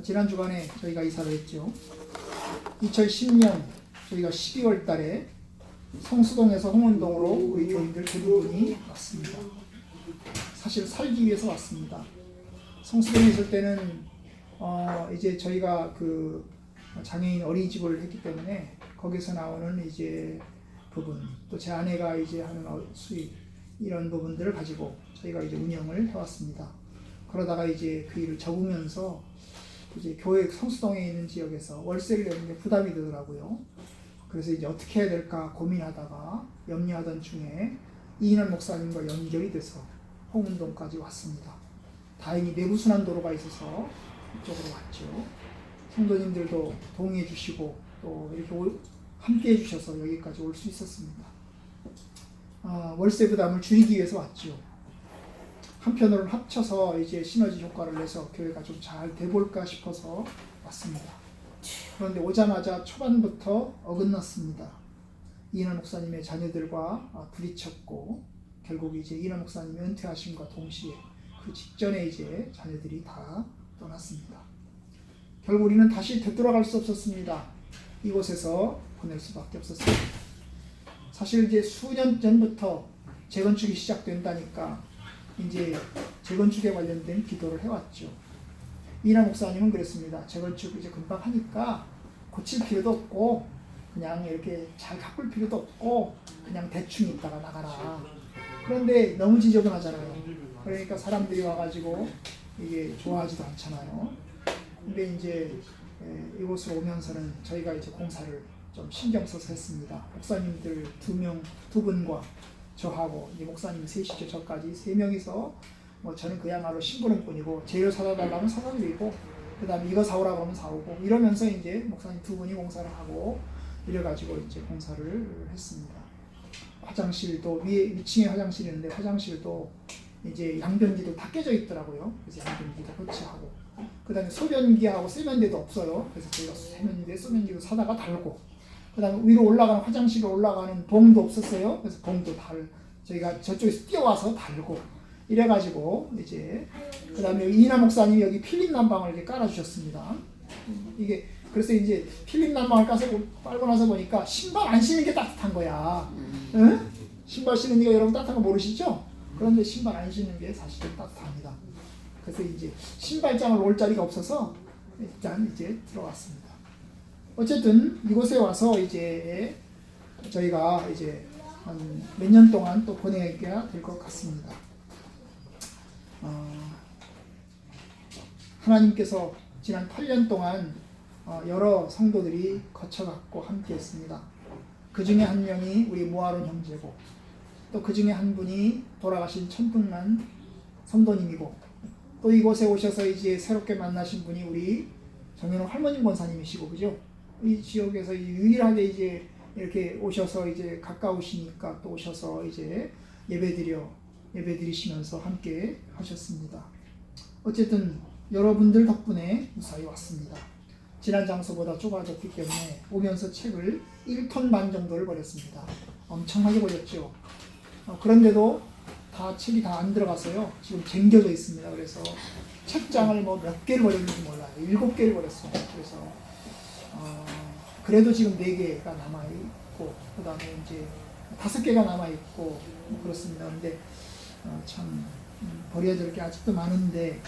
지난 주간에 저희가 이사를 했죠. 2010년 저희가 12월 달에 성수동에서 홍은동으로 우리 교인들 대부분이 왔습니다. 사실 살기 위해서 왔습니다. 성수동에 있을 때는 이제 저희가 그 장애인 어린이집을 했기 때문에 거기서 나오는 이제 부분, 또 제 아내가 이제 하는 수입, 이런 부분들을 가지고 저희가 이제 운영을 해왔습니다. 그러다가 이제 그 일을 접으면서 이제 교회 성수동에 있는 지역에서 월세를 내는 게 부담이 되더라고요. 그래서 이제 어떻게 해야 될까 고민하다가 염려하던 중에 이인환 목사님과 연결이 돼서 홍은동까지 왔습니다. 다행히 내부순환도로가 있어서 이쪽으로 왔죠. 성도님들도 동의해 주시고 또 이렇게 함께 해주셔서 여기까지 올 수 있었습니다. 월세 부담을 줄이기 위해서 왔죠. 한편으로는 합쳐서 이제 시너지 효과를 내서 교회가 좀 잘 돼볼까 싶어서 왔습니다. 그런데 오자마자 초반부터 어긋났습니다. 이인환 목사님의 자녀들과 부딪혔고 결국 이제 이인환 목사님이 은퇴하심과 동시에 그 직전에 이제 자녀들이 다 떠났습니다. 결국 우리는 다시 되돌아갈 수 없었습니다. 이곳에서 보낼 수밖에 없었습니다. 사실 이제 수년 전부터 재건축이 시작된다니까 이제 재건축에 관련된 기도를 해왔죠. 이인환 목사님은 그랬습니다. 재건축 이제 금방 하니까 고칠 필요도 없고 그냥 이렇게 잘 가꿀 필요도 없고 그냥 대충 있다가 나가라. 그런데 너무 지저분하잖아요. 그러니까 사람들이 와가지고 이게 좋아하지도 않잖아요. 근데 이제 이곳으로 오면서는 저희가 이제 공사를 좀 신경 써서 했습니다. 목사님들 두 분과 저하고 이제 목사님 셋이죠. 저까지 3명이서 뭐 저는 그야말로 심부름꾼이고 재료 사다 달라면 사다 드리고 그다음에 이거 사오라고 하면 사오고 이러면서 이제 목사님 2분이 공사를 하고 이래가지고 이제 공사를 했습니다. 화장실도 위층에 화장실이 있는데 화장실도 이제 양변기도 다 깨져 있더라고요. 그래서 양변기도 교체하고 그다음에 소변기하고 세면대도 없어요. 그래서 저희가 세면대, 소변기도 사다가 달고 그다음에 위로 올라가는 화장실로 올라가는 봉도 없었어요. 그래서 봉도 저희가 저쪽에서 뛰어와서 달고 이래가지고 이제 그다음에 이인환 목사님이 여기 필름 난방을 이렇게 깔아주셨습니다. 이게 그래서 이제 필름 난방을 깔고 나서 보니까 신발 안 신는 게 따뜻한 거야. 응? 신발 신는 게 여러분 따뜻한 거 모르시죠? 그런데 신발 안 신는 게 사실은 따뜻합니다. 그래서 이제 신발장을 놓을 자리가 없어서 일단 이제 들어왔습니다. 어쨌든 이곳에 와서 이제 저희가 이제 한 몇 년 동안 또 보내게 될 것 같습니다. 하나님께서 지난 8년 동안 여러 성도들이 거쳐갔고 함께 했습니다. 그 중에 한 명이 우리 모아론 형제고 또 그 중에 한 분이 돌아가신 천둥만 성도님이고 또 이곳에 오셔서 이제 새롭게 만나신 분이 우리 정현호 할머님 권사님이시고 그죠? 이 지역에서 유일하게 이제 이렇게 오셔서 이제 가까우시니까 또 오셔서 이제 예배드리시면서 함께 하셨습니다. 어쨌든 여러분들 덕분에 무사히 왔습니다. 지난 장소보다 좁아졌기 때문에 오면서 책을 1톤 반 정도를 버렸습니다. 엄청나게 버렸죠. 그런데도 책이 다 안 들어가서요. 지금 쟁겨져 있습니다. 그래서 책장을 뭐 몇 개를 버렸는지 몰라요. 7개를 버렸어요. 그래서 그래도 지금 4개가 남아있고 그 다음에 이제 5개가 남아있고 뭐 그렇습니다. 근데 참 버려야 될 게 아직도 많은데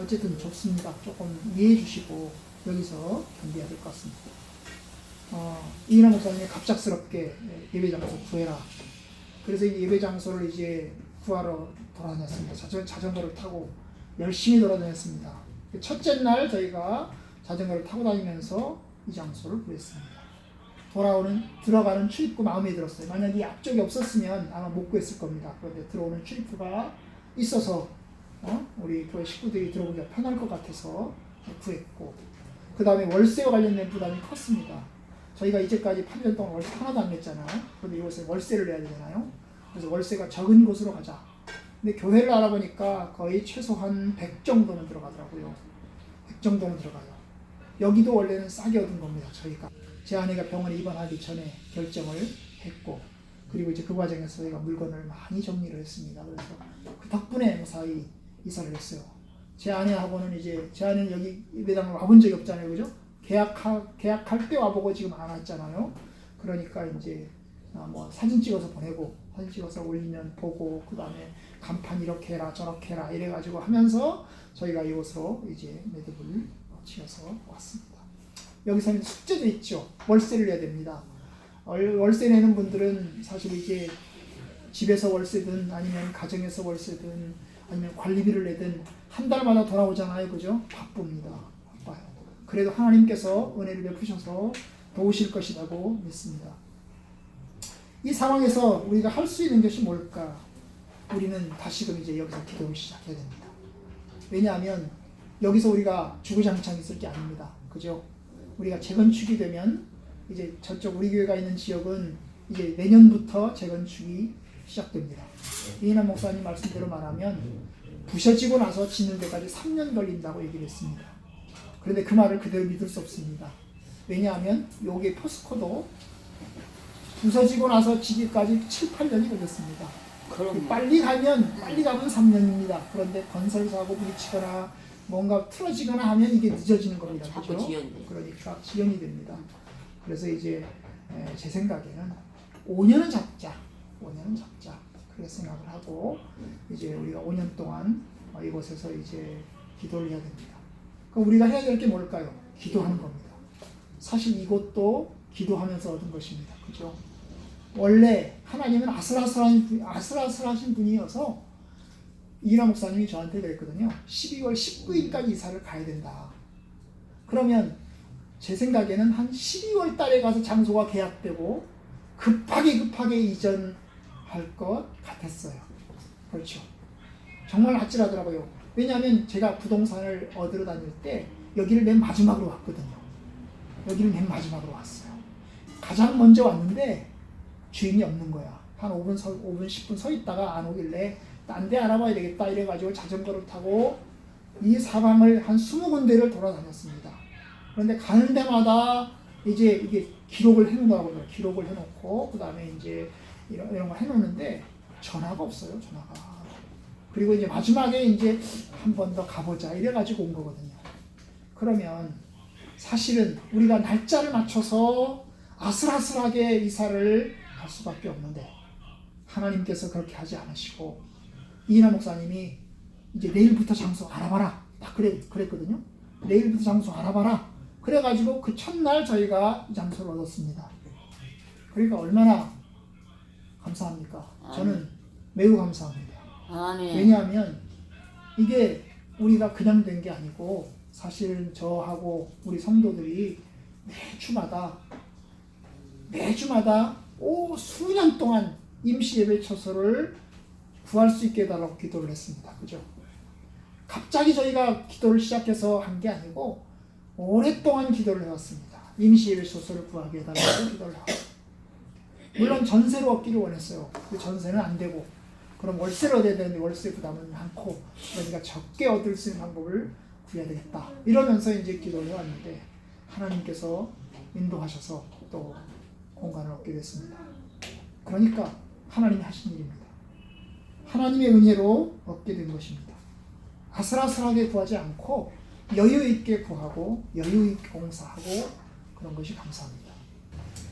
어쨌든 좋습니다. 조금 이해해 주시고 여기서 견뎌야 될 것 같습니다. 이인환 목사님이 갑작스럽게 예배 장소 구해라. 그래서 이 예배 장소를 이제 구하러 돌아다녔습니다. 자전거를 타고 열심히 돌아다녔습니다. 첫째 날 저희가 자전거를 타고 다니면서 이 장소를 구했습니다. 들어가는 출입구 마음에 들었어요. 만약 이 앞쪽이 없었으면 아마 못 구했을 겁니다. 그런데 들어오는 출입구가 있어서 우리 교회 식구들이 들어오기가 편할 것 같아서 구했고 그 다음에 월세와 관련된 부담이 컸습니다. 저희가 이제까지 8년 동안 월세 하나도 안 냈잖아요. 그런데 이곳에 월세를 내야 되잖아요. 그래서 월세가 적은 곳으로 가자. 근데 교회를 알아보니까 거의 최소한 100 정도는 들어가더라고요. 100 정도는 들어가요. 여기도 원래는 싸게 얻은 겁니다. 저희가. 제 아내가 병원에 입원하기 전에 결정을 했고 그리고 이제 그 과정에서 저희가 물건을 많이 정리를 했습니다. 그래서 그 덕분에 무사히 이사를 했어요. 제 아내하고는 이제 제 아내는 여기 예배당을 와본 적이 없잖아요, 그죠? 계약할 때 와보고 지금 안 왔잖아요. 그러니까 이제 뭐 사진 찍어서 보내고 사진 찍어서 올리면 보고 그 다음에 간판 이렇게 해라 저렇게 해라 이래가지고 하면서 저희가 이곳으로 이제 매듭을 지어서 왔습니다. 여기서는 숙제도 있죠. 월세를 내야 됩니다. 월세 내는 분들은 사실 이게 집에서 월세든 아니면 가정에서 월세든 아니면 관리비를 내든 한 달마다 돌아오잖아요, 그죠? 바쁩니다. 바빠요. 그래도 하나님께서 은혜를 베푸셔서 도우실 것이라고 믿습니다. 이 상황에서 우리가 할 수 있는 것이 뭘까? 우리는 다시금 이제 여기서 기도를 시작해야 됩니다. 왜냐하면 여기서 우리가 주구장창 있을 게 아닙니다. 그죠? 우리가 재건축이 되면 이제 저쪽 우리 교회가 있는 지역은 이제 내년부터 재건축이 시작됩니다. 이인환 목사님 말씀대로 말하면 부셔지고 나서 짓는 데까지 3년 걸린다고 얘기를 했습니다. 그런데 그 말을 그대로 믿을 수 없습니다. 왜냐하면 여기 포스코도 부서지고 나서 지기까지 7, 8년이 걸렸습니다. 빨리 가면 3년입니다. 그런데 건설사고 부딪히거나 뭔가 틀어지거나 하면 이게 늦어지는 겁니다. 그렇죠? 그러니까 지연이 됩니다. 그래서 이제 제 생각에는 5년은 잡자. 그렇게 생각을 하고 이제 우리가 5년 동안 이곳에서 이제 기도를 해야 됩니다. 그럼 우리가 해야 될 게 뭘까요? 기도하는 겁니다. 사실 이것도 기도하면서 얻은 것입니다. 그죠? 원래 하나님은 아슬아슬하신 분이어서 이인환 목사님이 저한테 그랬거든요. 12월 19일까지 이사를 가야 된다. 그러면 제 생각에는 한 12월 달에 가서 장소가 계약되고 급하게 이전할 것 같았어요. 그렇죠. 정말 아찔하더라고요. 왜냐하면 제가 부동산을 얻으러 다닐 때 여기를 맨 마지막으로 왔거든요. 여기를 맨 마지막으로 왔어요. 가장 먼저 왔는데 주인이 없는 거야. 한 5분 10분 서 있다가 안 오길래 딴 데 알아봐야 되겠다 이래가지고 자전거를 타고 이 사방을 한 20군데를 돌아다녔습니다. 그런데 가는 데마다 이제 이게 기록을 해놓으라고요. 기록을 해놓고 그 다음에 이제 이런 거 해놓는데 전화가 없어요. 전화가. 그리고 이제 마지막에 이제 한 번 더 가보자 이래가지고 온 거거든요. 그러면 사실은 우리가 날짜를 맞춰서 아슬아슬하게 이사를 갈 수밖에 없는데 하나님께서 그렇게 하지 않으시고 이인환 목사님이 이제 내일부터 장소 알아봐라 딱 그랬거든요. 내일부터 장소 알아봐라. 그래가지고 그 첫날 저희가 이 장소를 얻었습니다. 그러니까 얼마나 감사합니까? 저는 매우 감사합니다. 왜냐하면 이게 우리가 그냥 된 게 아니고 사실 저하고 우리 성도들이 매주마다 수년 동안 임시 예배 처소를 구할 수 있게 해달라고 기도를 했습니다. 그죠? 갑자기 저희가 기도를 시작해서 한 게 아니고 오랫동안 기도를 해왔습니다. 임시 예배 처소를 구하게 해달라고 기도를 해왔습니다. 물론 전세로 얻기를 원했어요. 그 전세는 안 되고 그럼 월세로 얻어야 되는데 월세 부담은 많고 그러니까 적게 얻을 수 있는 방법을 구해야 되겠다. 이러면서 이제 기도를 해왔는데 하나님께서 인도하셔서 또 공간을 얻게 됐습니다. 그러니까 하나님이 하신 일입니다. 하나님의 은혜로 얻게 된 것입니다. 아슬아슬하게 구하지 않고 여유 있게 구하고 여유 있게 공사하고 그런 것이 감사합니다.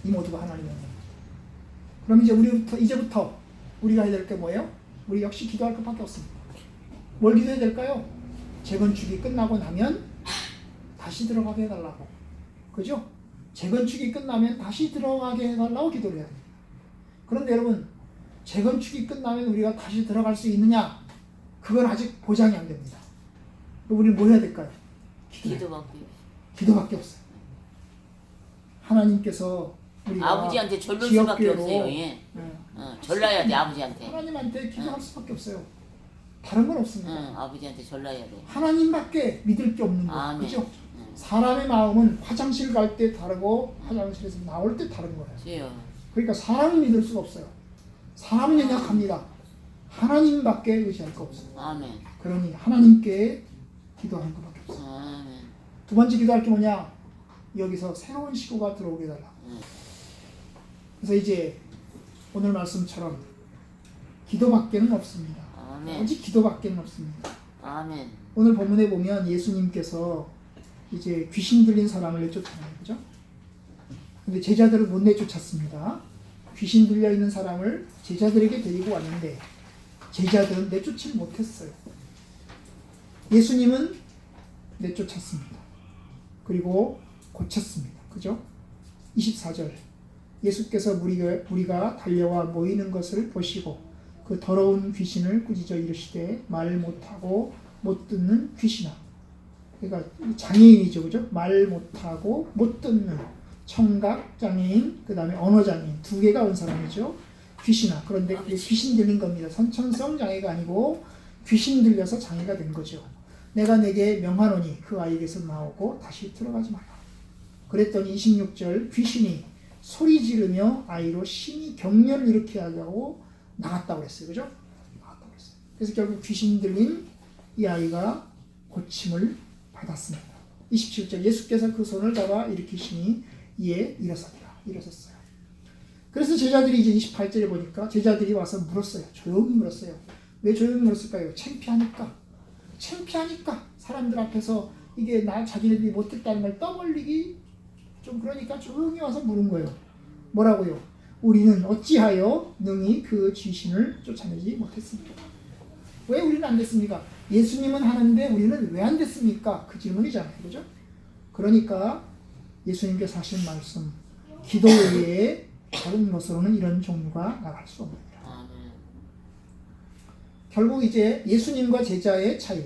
이 모두가 하나님의 은혜입니다. 그럼 이제부터 우리가 해야 될 게 뭐예요? 우리 역시 기도할 것밖에 없습니다. 뭘 기도해야 될까요? 재건축이 끝나고 나면 다시 들어가게 해달라고. 그죠? 재건축이 끝나면 다시 들어가게 해달라고 기도를 해야 됩니다. 그런데 여러분 재건축이 끝나면 우리가 다시 들어갈 수 있느냐? 그건 아직 보장이 안 됩니다. 우리는 뭘 해야 될까요? 기도밖에 없어요. 하나님께서 우리가 아버지한테 절를 수밖에 없어요. 예. 네. 절라야 돼 아버지한테. 하나님한테 기도할 수밖에 없어요. 다른 건 없습니다. 아버지한테 절라야 돼. 하나님밖에 믿을 게 없는 거예요. 그죠? 사람의 마음은 화장실 갈 때 다르고 화장실에서 나올 때 다른 거예요. 그러니까 사람은 믿을 수가 없어요. 사람은 연약합니다. 하나님밖에 의지할 거 없어요. 아멘. 그러니 하나님께 기도하는 것밖에 없어요. 아멘. 두 번째 기도할 게 뭐냐? 여기서 새로운 식구가 들어오게 해달라. 그래서 이제 오늘 말씀처럼 기도밖에는 없습니다. 아멘. 오직 기도밖에는 없습니다. 아멘. 오늘 본문에 보면 예수님께서 이제 귀신 들린 사람을 내쫓잖아요. 그죠? 근데 제자들을 못 내쫓았습니다. 귀신 들려 있는 사람을 제자들에게 데리고 왔는데 제자들은 내쫓지 못했어요. 예수님은 내쫓았습니다. 그리고 고쳤습니다. 그죠? 24절. 예수께서 무리가 달려와 모이는 것을 보시고 그 더러운 귀신을 꾸짖어 이르시되 말 못하고 못 듣는 귀신아. 그러니까 장애인이죠. 그죠? 말 못하고 못 듣는 청각 장애인, 그 다음에 언어 장애인 두 개가 온 사람이죠. 귀신아. 그런데 그게 귀신 들린 겁니다. 선천성 장애가 아니고 귀신 들려서 장애가 된 거죠. 내가 내게 명하노니 그 아이에게서 나오고 다시 들어가지 마라. 그랬더니 26절 귀신이 소리 지르며 아이로 심히 경련을 일으키게 하려고 나갔다고 그랬어요. 그죠? 나갔다고 그랬어요. 그래서 결국 귀신 들린 이 아이가 고침을 받았습니다. 27절 예수께서 그 손을 잡아 일으키시니 이에 일어섰어요. 그래서 제자들이 이제 28절에 보니까 제자들이 와서 물었어요. 조용히 물었어요. 왜 조용히 물었을까요? 창피하니까 사람들 앞에서 이게 자기네들이 못했다는 걸 떠벌리기 좀 그러니까 조용히 와서 물은 거예요. 뭐라고요? 우리는 어찌하여 능히 그 귀신을 쫓아내지 못했습니까? 왜 우리는 안 됐습니까? 예수님은 하는데 우리는 왜 안 됐습니까? 그 질문이잖아요. 그죠? 그러니까 예수님께서 하신 말씀 기도 외에 다른 것으로는 이런 종류가 나갈 수 없습니다. 결국 이제 예수님과 제자의 차이.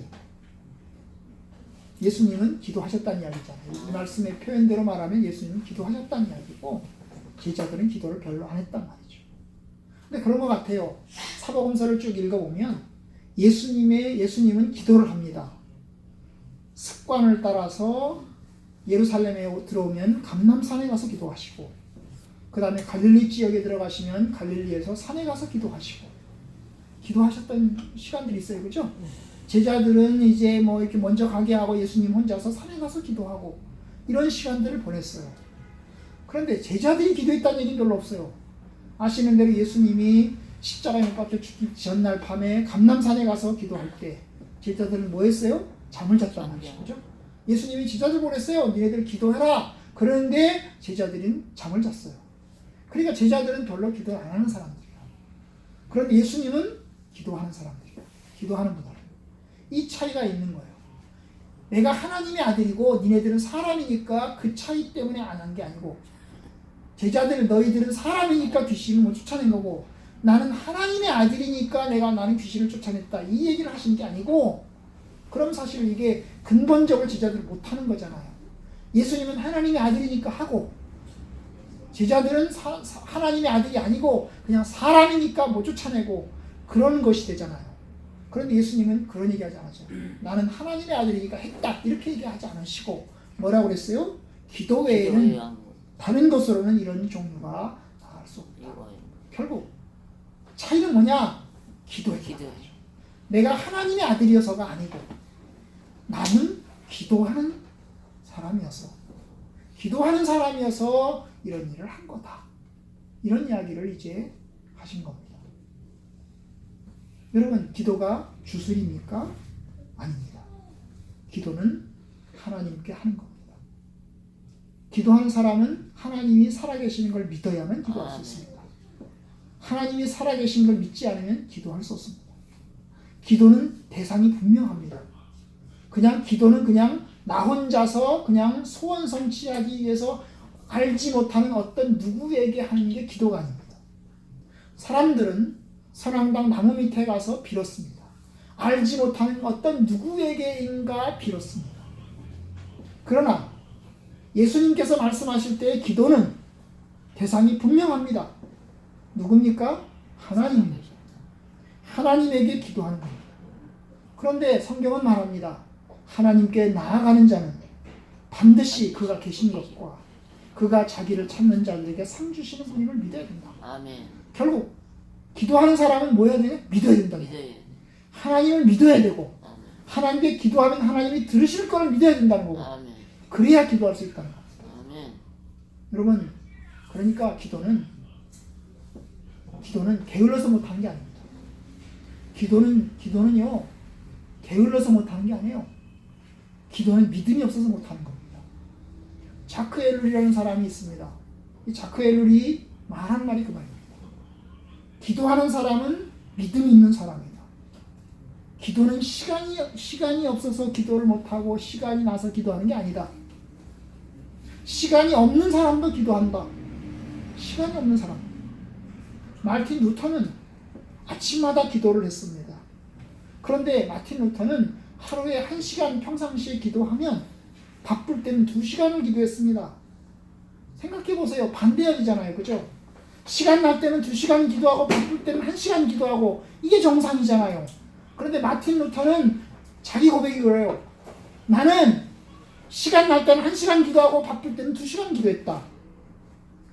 예수님은 기도하셨다는 이야기잖아요. 이 말씀의 표현대로 말하면 예수님은 기도하셨다는 이야기고 제자들은 기도를 별로 안 했단 말이죠. 근데 그런 것 같아요. 사복음서를 쭉 읽어보면 예수님은 기도를 합니다. 습관을 따라서 예루살렘에 들어오면 감람산에 가서 기도하시고 그 다음에 갈릴리 지역에 들어가시면 갈릴리에서 산에 가서 기도하시고 기도하셨던 시간들이 있어요. 그죠? 제자들은 이제 뭐 이렇게 먼저 가게 하고 예수님 혼자서 산에 가서 기도하고 이런 시간들을 보냈어요. 그런데 제자들이 기도했다는 얘기는 별로 없어요. 아시는 대로 예수님이 십자가에 못 박혀 죽기 전날 밤에 감람산에 가서 기도할 때 제자들은 뭐 했어요? 잠을 잤단 말이죠. 그죠? 예수님이 제자들 보냈어요. 니네들 기도해라. 그런데 제자들은 잠을 잤어요. 그러니까 제자들은 별로 기도 안 하는 사람들이에요. 그런데 예수님은 기도하는 사람들이에요. 기도하는 분들. 이 차이가 있는 거예요. 내가 하나님의 아들이고 니네들은 사람이니까 그 차이 때문에 안 한 게 아니고 제자들 너희들은 사람이니까 귀신을 못 쫓아낸 거고 나는 하나님의 아들이니까 나는 귀신을 쫓아냈다. 이 얘기를 하신 게 아니고 그럼 사실 이게 근본적으로 제자들을 못하는 거잖아요. 예수님은 하나님의 아들이니까 하고 제자들은 하나님의 아들이 아니고 그냥 사람이니까 못 쫓아내고 그런 것이 되잖아요. 그런데 예수님은 그런 얘기하지 않았죠. 나는 하나님의 아들이니까 했다. 이렇게 얘기하지 않으시고 뭐라고 그랬어요? 기도 외에는 다른 것으로는 이런 종류가 나갈 수 없다. 결국 차이는 뭐냐? 기도예요. 내가 하나님의 아들이어서가 아니고 나는 기도하는 사람이어서 이런 일을 한 거다. 이런 이야기를 이제 하신 겁니다. 여러분, 기도가 주술입니까? 아닙니다. 기도는 하나님께 하는 겁니다. 기도하는 사람은 하나님이 살아계시는 걸 믿어야만 기도할 수 있습니다. 하나님이 살아계신 걸 믿지 않으면 기도할 수 없습니다. 기도는 대상이 분명합니다. 기도는 그냥 나 혼자서 그냥 소원 성취하기 위해서 알지 못하는 어떤 누구에게 하는 게 기도가 아닙니다. 사람들은 선앙당 나무 밑에 가서 빌었습니다. 알지 못하는 어떤 누구에게인가 빌었습니다. 그러나 예수님께서 말씀하실 때 기도는 대상이 분명합니다. 누굽니까? 하나님입니다. 하나님에게 기도하는 겁니다. 그런데 성경은 말합니다. 하나님께 나아가는 자는 반드시 그가 계신 것과 그가 자기를 찾는 자들에게 상 주시는 분임을 믿어야 된다. 아멘. 결국 기도하는 사람은 뭐 해야 되냐? 믿어야 된다. 하나님을 믿어야 되고 하나님께 기도하면 하나님이 들으실 거를 믿어야 된다는 거고 아멘. 그래야 기도할 수 있다는 거예요. 아멘. 여러분, 그러니까 기도는 게을러서 못하는 게 아닙니다. 기도는요 게을러서 못하는 게 아니에요. 기도는 믿음이 없어서 못하는 겁니다. 자크 엘룰이라는 사람이 있습니다. 이 자크 엘룰이 말하는 말이 그 말입니다. 기도하는 사람은 믿음이 있는 사람이다. 기도는 시간이 없어서 기도를 못하고 시간이 나서 기도하는 게 아니다. 시간이 없는 사람도 기도한다. 시간이 없는 사람. 마틴 루터는 아침마다 기도를 했습니다. 그런데 마틴 루터는 하루에 1시간 평상시에 기도하면 바쁠 때는 2시간을 기도했습니다. 생각해 보세요. 반대역이잖아요. 그죠? 시간 날 때는 2시간 기도하고 바쁠 때는 1시간 기도하고 이게 정상이잖아요. 그런데 마틴 루터는 자기 고백이 그래요. 나는 시간 날 때는 1시간 기도하고 바쁠 때는 2시간 기도했다.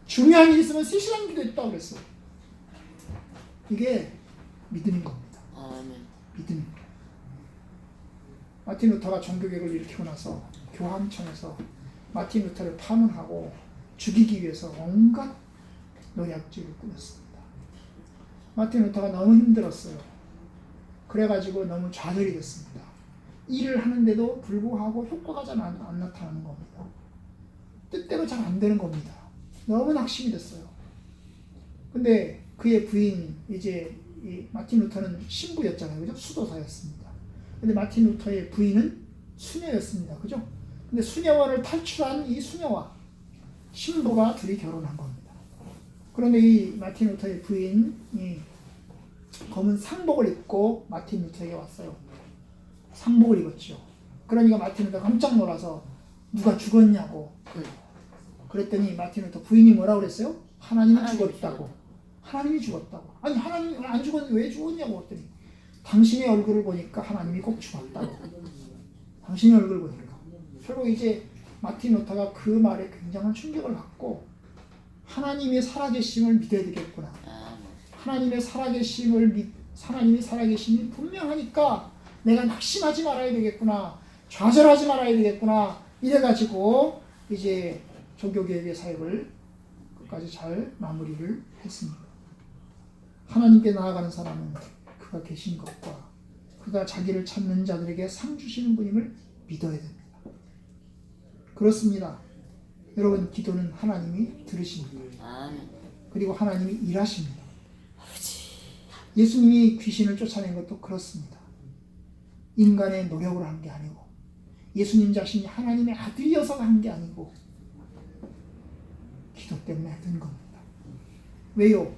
중요한 일이 있으면 3시간 기도했다 그랬어요. 이게 믿음인 겁니다. 믿음입니다. 마틴 루터가 종교개혁을 일으키고 나서 교황청에서 마틴 루터를 파문하고 죽이기 위해서 온갖 노략질을 꾸몄습니다. 마틴 루터가 너무 힘들었어요. 그래가지고 너무 좌절이 됐습니다. 일을 하는데도 불구하고 효과가 잘 안 나타나는 겁니다. 뜻대로 잘 안 되는 겁니다. 너무 낙심이 됐어요. 근데 그의 부인, 이제 이 마틴 루터는 신부였잖아요. 그죠? 수도사였습니다. 근데 마틴 루터의 부인은 수녀였습니다. 그죠? 근데 수녀원을 탈출한 이 수녀와 신부가 둘이 결혼한 겁니다. 그런데 이 마틴 루터의 부인이 검은 상복을 입고 마틴 루터에게 왔어요. 상복을 입었죠. 그러니까 마틴 루터가 깜짝 놀라서 누가 죽었냐고 그랬더니 마틴 루터 부인이 뭐라고 그랬어요? 하나님이 죽었다고. 하나님이 죽었다고. 아니 하나님이 안 죽었는데 왜 죽었냐고 그랬더니 당신의 얼굴을 보니까 하나님이 꼭 죽었다고. 당신의 얼굴을 보니까. 결국 이제 마틴 루터가 그 말에 굉장한 충격을 받고 하나님의 살아계심을 믿어야 되겠구나. 하나님의 하나님의 살아계심이 분명하니까 내가 낙심하지 말아야 되겠구나. 좌절하지 말아야 되겠구나. 이래가지고 이제 종교개혁의 사역을 끝까지 잘 마무리를 했습니다. 하나님께 나아가는 사람은 그가 계신 것과 그가 자기를 찾는 자들에게 상 주시는 분임을 믿어야 됩니다. 그렇습니다. 여러분, 기도는 하나님이 들으십니다. 그리고 하나님이 일하십니다. 예수님이 귀신을 쫓아낸 것도 그렇습니다. 인간의 노력으로 한 게 아니고 예수님 자신이 하나님의 아들이어서 한 게 아니고 기도 때문에 된 겁니다. 왜요?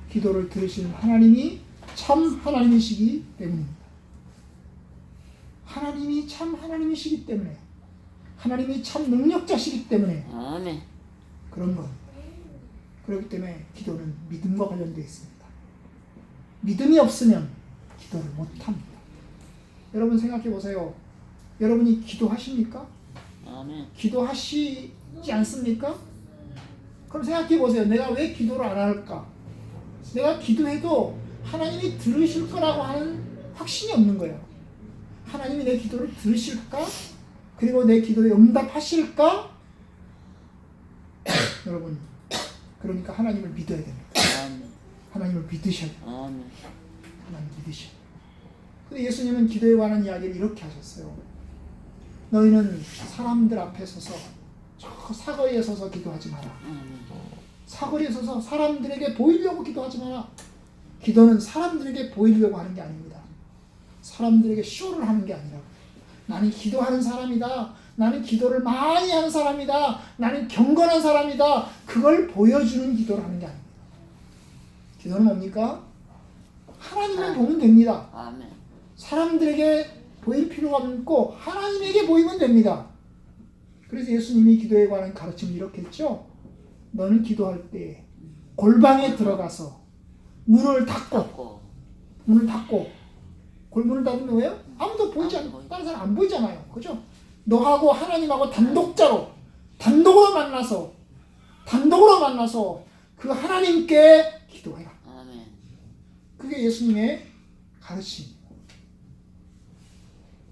기도를 들으시는 하나님이 참 하나님이시기 때문입니다. 하나님이 참 하나님이시기 때문에 하나님이 참 능력자시기 때문에 그런 겁니다. 그렇기 때문에 기도는 믿음과 관련되어 있습니다. 믿음이 없으면 기도를 못합니다. 여러분 생각해 보세요. 여러분이 기도하십니까? 기도하시지 않습니까? 그럼 생각해 보세요. 내가 왜 기도를 안 할까? 내가 기도해도 하나님이 들으실 거라고 하는 확신이 없는 거예요. 하나님이 내 기도를 들으실까? 그리고 내 기도에 응답하실까? 여러분, 그러니까 하나님을 믿어야 됩니다. 하나님을 믿으셔야 돼요. 하나님 믿으셔야 돼요. 근데 예수님은 기도에 관한 이야기를 이렇게 하셨어요. 너희는 사람들 앞에 서서 저 사거리에 서서 기도하지 마라. 사거리에 서서 사람들에게 보이려고 기도하지 마라. 기도는 사람들에게 보이려고 하는 게 아닙니다. 사람들에게 쇼를 하는 게 아니라 나는 기도하는 사람이다. 나는 기도를 많이 하는 사람이다. 나는 경건한 사람이다. 그걸 보여주는 기도를 하는 게 아닙니다. 기도는 뭡니까? 하나님을 보면 됩니다. 사람들에게 보일 필요가 없고 하나님에게 보이면 됩니다. 그래서 예수님이 기도에 관한 가르침을 이렇게 했죠. 너는 기도할 때 골방에 들어가서 문을 닫고 골문을 닫으면 왜요? 아무도 보이지 않고 다른 사람 안 보이잖아요. 그죠? 너하고 하나님하고 단독으로 만나서 그 하나님께 기도해라. 그게 예수님의 가르침입니다.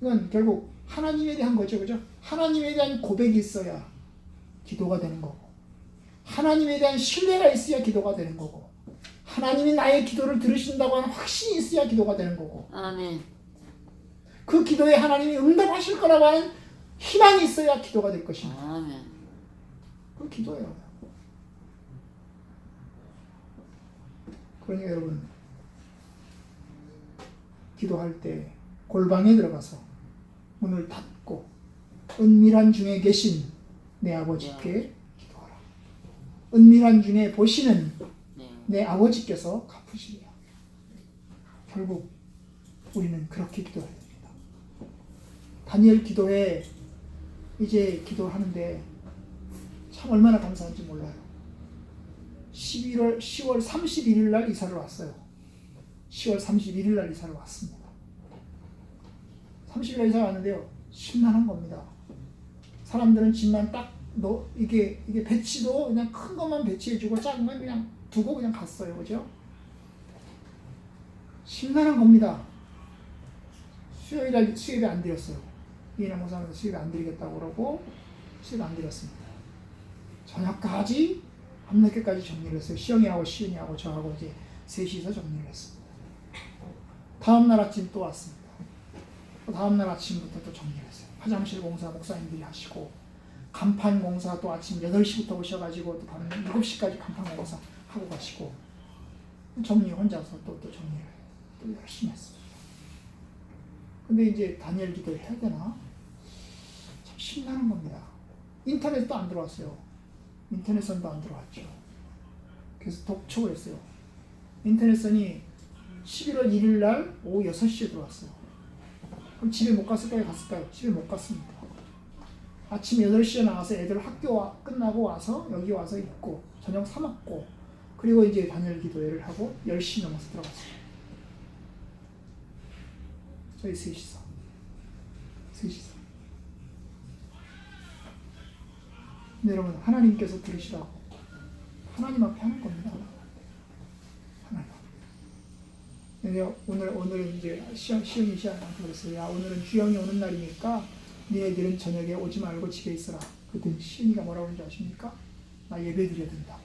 이건 결국 하나님에 대한 거죠. 그죠? 하나님에 대한 고백이 있어야 기도가 되는 거고 하나님에 대한 신뢰가 있어야 기도가 되는 거고 하나님이 나의 기도를 들으신다고 하는 확신이 있어야 기도가 되는 거고 그 기도에 하나님이 응답하실 거라고 하는 희망이 있어야 기도가 될 것입니다. 아멘. 그 기도예요. 그러니까 여러분 기도할 때 골방에 들어가서 문을 닫고 은밀한 중에 계신 내 아버지께 기도하라. 은밀한 중에 보시는 네. 내 아버지께서 갚으시리라. 결국 우리는 그렇게 기도해야 됩니다. 다니엘 기도에 이제 기도하는데 참 얼마나 감사한지 몰라요. 10월 31일 날 이사를 왔어요. 10월 31일 날 이사를 왔습니다. 30일 날 이사 왔는데요. 심란한 겁니다. 사람들은 집만 딱 이게 배치도 그냥 큰 것만 배치해주고 작은 건 그냥 두고 그냥 갔어요. 그죠? 심란한 겁니다. 수협이 안 드렸어요. 이인영 목사님은 수협이 안 드리겠다고 그러고 수협 안 드렸습니다. 저녁까지 밤늦게까지 정리를 했어요. 시영이하고 시은이하고 저하고 이제 셋이서 정리를 했습니다. 다음날 아침 또 왔습니다. 또 다음날 아침부터 또 정리를 했어요. 화장실 공사 목사님들이 하시고 간판 공사 또 아침 8시부터 오셔가지고 또 밤 7시까지 간판 공사 하고 가시고 정리 혼자서 또 정리를 또 열심히 했습니다. 근데 이제 다니엘 기도를 해야 되나? 참 심란한 겁니다. 인터넷도 안 들어왔어요. 인터넷선도 안 들어왔죠. 그래서 독촉을 했어요. 인터넷선이 11월 1일 날 오후 6시에 들어왔어요. 그럼 집에 못 갔을까요? 갔을까요? 집에 못 갔습니다. 아침 8시에 나와서 애들 학교 끝나고 와서 여기 와서 있고 저녁 사 먹고 그리고 이제 다니엘 기도회를 하고 10시 넘어서 들어갔어요. 저희 셋이서. 근데 여러분 하나님께서 들으시라고 하나님 앞에 하는 겁니다. 하나님 앞에. 오늘은 이제 시영이 씨한테 그랬어요. 야 오늘은 주영이 오는 날이니까 니네들은 저녁에 오지 말고 집에 있어라. 그랬더니 시은이가 뭐라고 하는지 아십니까? 나 예배 드려야 된다.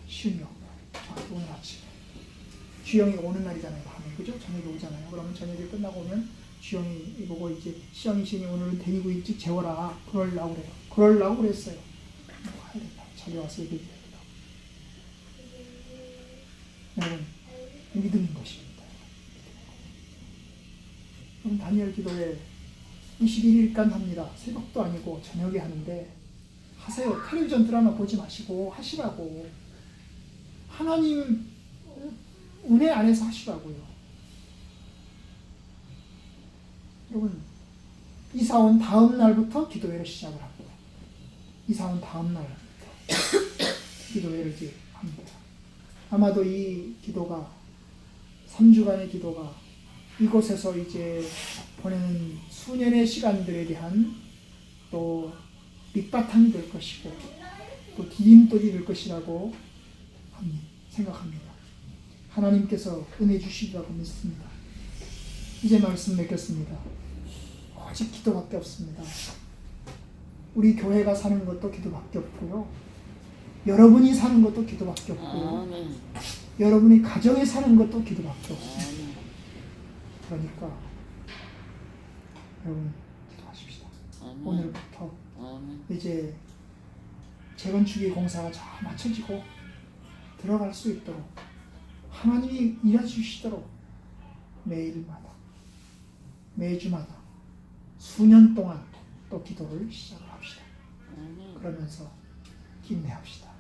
시은이요. 저한테 오늘 아침에. 주영이 오는 날이잖아요. 밤에. 그죠? 저녁에 오잖아요. 그러면 저녁에 끝나고 오면 주영이 보고 이제 시영이 오늘은 데리고 일찍 재워라. 그러려고 그래요. 그러려고 그랬어요. 가야 된다. 자기 와서 예배 드려야 된다. 여러분 믿음인 것입니다. 그럼 다니엘 기도회 21일간 합니다. 새벽도 아니고 저녁에 하는데 하세요. 텔레비전 드라마 보지 마시고 하시라고. 하나님 은혜 안에서 하시라고요. 여러분 이사 온 다음 날부터 기도회를 시작을 합니다. 이사 온 다음 날부터 기도회를 이제 합니다. 아마도 이 기도가 3주간의 기도가 이곳에서 이제 보내는 수년의 시간들에 대한 또 밑바탕이 될 것이고 또 디딤돌이 될 것이라고 생각합니다. 하나님께서 은혜 주시리라고 믿습니다. 이제 말씀 맺겠습니다. 오직 기도밖에 없습니다. 우리 교회가 사는 것도 기도밖에 없고요. 여러분이 사는 것도 기도밖에 없고요. 아멘. 여러분이 가정에 사는 것도 기도밖에 없습니다. 아멘. 그러니까 여러분 기도하십시다. 아멘. 오늘부터 아멘. 이제 재건축의 공사가 잘 마쳐지고 들어갈 수 있도록 하나님이 일해주시도록 매일마다 매주마다 수년 동안 또 기도를 시작을 합시다. 아멘. 그러면서 힘내합시다.